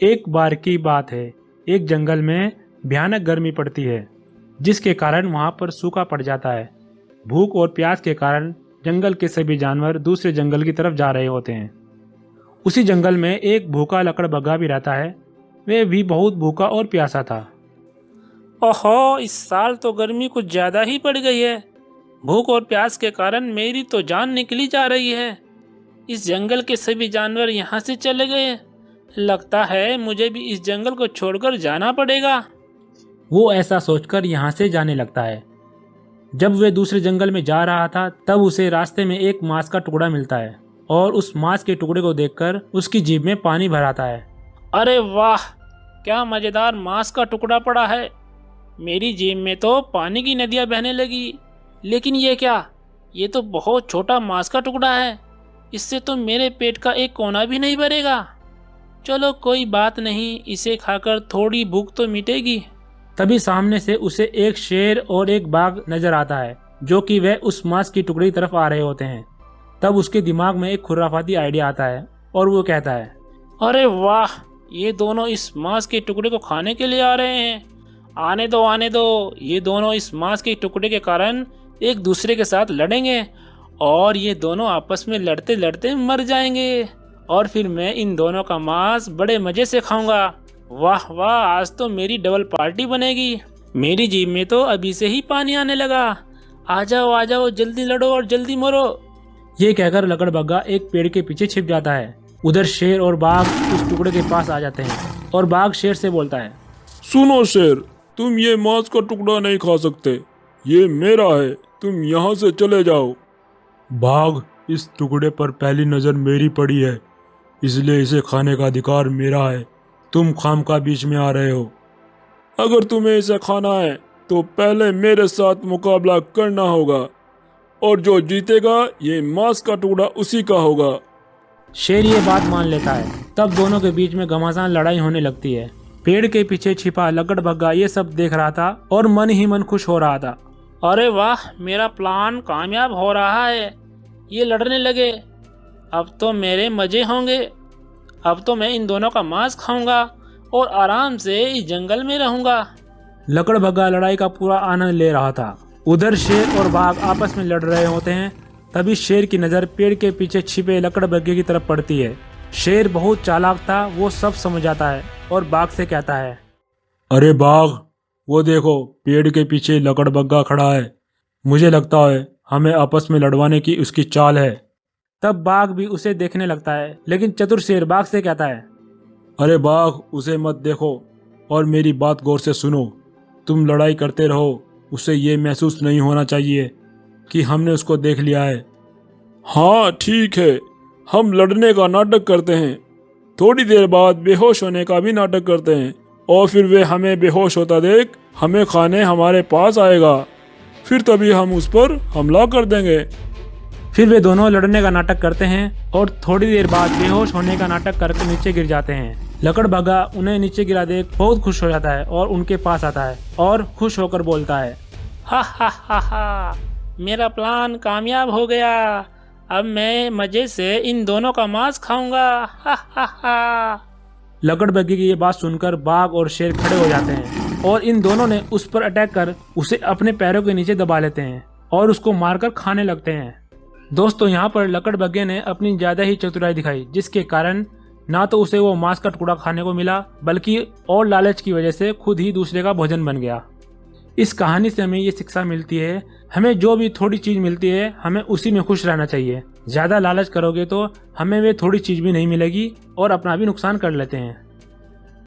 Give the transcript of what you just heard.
एक बार की बात है, एक जंगल में भयानक गर्मी पड़ती है, जिसके कारण वहां पर सूखा पड़ जाता है। भूख और प्यास के कारण जंगल के सभी जानवर दूसरे जंगल की तरफ जा रहे होते हैं। उसी जंगल में एक भूखा लकड़बग्गा भी रहता है। वह भी बहुत भूखा और प्यासा था। ओहो, इस साल तो गर्मी कुछ ज़्यादा ही पड़ गई है। भूख और प्यास के कारण मेरी तो जान निकली जा रही है। इस जंगल के सभी जानवर यहाँ से चले गए। लगता है मुझे भी इस जंगल को छोड़कर जाना पड़ेगा। वो ऐसा सोचकर यहाँ से जाने लगता है। जब वह दूसरे जंगल में जा रहा था, तब उसे रास्ते में एक मांस का टुकड़ा मिलता है और उस मांस के टुकड़े को देखकर उसकी जीभ में पानी भर आता है। अरे वाह, क्या मज़ेदार मांस का टुकड़ा पड़ा है। मेरी जेब में तो पानी की नदियाँ बहने लगी। लेकिन ये क्या? ये तो बहुत छोटा मांस का टुकड़ा है। इससे तो मेरे पेट का एक कोना भी नहीं भरेगा। चलो कोई बात नहीं, इसे खाकर थोड़ी भूख तो मिटेगी। तभी सामने से उसे एक शेर और एक बाघ नजर आता है, जो कि वह उस मांस की टुकड़ी की तरफ आ रहे होते हैं। तब उसके दिमाग में एक खुराफाती आइडिया आता है और वो कहता है, अरे वाह, ये दोनों इस मांस के टुकड़े को खाने के लिए आ रहे हैं। आने दो आने दो, ये दोनों इस मांस के टुकड़े के कारण एक दूसरे के साथ लड़ेंगे और ये दोनों आपस में लड़ते लड़ते मर जाएंगे और फिर मैं इन दोनों का मांस बड़े मज़े से खाऊंगा। वाह वाह, आज तो मेरी डबल पार्टी बनेगी। मेरी जीभ में तो अभी से ही पानी आने लगा। आ जाओ, जल्दी लड़ो और जल्दी मरो। ये कहकर लकड़बग्गा एक पेड़ के पीछे छिप जाता है। उधर शेर और बाघ उस टुकड़े के पास आ जाते हैं और बाघ शेर से बोलता है, सुनो शेर, तुम ये मांस का टुकड़ा नहीं खा सकते। ये मेरा है, तुम यहाँ से चले जाओ। बाघ, इस टुकड़े पर पहली नज़र मेरी पड़ी है, इसलिए इसे खाने का अधिकार मेरा है। तुम खामखा बीच में आ रहे हो। अगर तुम्हें इसे खाना है तो पहले मेरे साथ मुकाबला करना होगा और जो जीतेगा ये मांस का टुकड़ा उसी का होगा। शेर ये बात मान लेता है। तब दोनों के बीच में घमासान लड़ाई होने लगती है। पेड़ के पीछे छिपा लकड़बग्गा ये सब देख रहा था और मन ही मन खुश हो रहा था। अरे वाह, मेरा प्लान कामयाब हो रहा है। ये लड़ने लगे, अब तो मेरे मज़े होंगे। अब तो मैं इन दोनों का मांस खाऊंगा और आराम से इस जंगल में रहूंगा। लकड़बग्गा लड़ाई का पूरा आनंद ले रहा था। उधर शेर और बाघ आपस में लड़ रहे होते हैं। तभी शेर की नज़र पेड़ के पीछे छिपे लकड़बग्गे की तरफ पड़ती है। शेर बहुत चालाक था, वो सब समझ आता है और बाघ से कहता है, अरे बाघ, वो देखो पेड़ के पीछे लकड़बग्गा खड़ा है। मुझे लगता है हमें आपस में लड़वाने की उसकी चाल है। तब बाघ भी उसे देखने लगता है, लेकिन चतुर शेर बाघ से कहता है, अरे बाघ, उसे मत देखो और मेरी बात गौर से सुनो। तुम लड़ाई करते रहो, उसे ये महसूस नहीं होना चाहिए कि हमने उसको देख लिया है। हाँ ठीक है, हम लड़ने का नाटक करते हैं, थोड़ी देर बाद बेहोश होने का भी नाटक करते हैं और फिर वे हमें बेहोश होता देख हमें खाने हमारे पास आएगा। फिर तभी हम उस पर हमला कर देंगे। फिर वे दोनों लड़ने का नाटक करते हैं और थोड़ी देर बाद बेहोश होने का नाटक करके नीचे गिर जाते हैं। लकड़बग्गा उन्हें नीचे गिरा देख बहुत खुश हो जाता है और उनके पास आता है और खुश होकर बोलता है, हा, मेरा प्लान कामयाब हो गया। अब मैं मज़े से इन दोनों का मांस खाऊंगा। हा। लकड़बग्गे की ये बात सुनकर बाघ और शेर खड़े हो जाते हैं और इन दोनों ने उस पर अटैक कर उसे अपने पैरों के नीचे दबा लेते हैं और उसको मारकर खाने लगते हैं। दोस्तों, यहाँ पर लकड़बग्गे ने अपनी ज़्यादा ही चतुराई दिखाई, जिसके कारण ना तो उसे वो मांस का टुकड़ा खाने को मिला, बल्कि और लालच की वजह से खुद ही दूसरे का भोजन बन गया। इस कहानी से हमें ये शिक्षा मिलती है, हमें जो भी थोड़ी चीज़ मिलती है हमें उसी में खुश रहना चाहिए। ज़्यादा लालच करोगे तो हमें वे थोड़ी चीज़ भी नहीं मिलेगी और अपना भी नुकसान कर लेते हैं।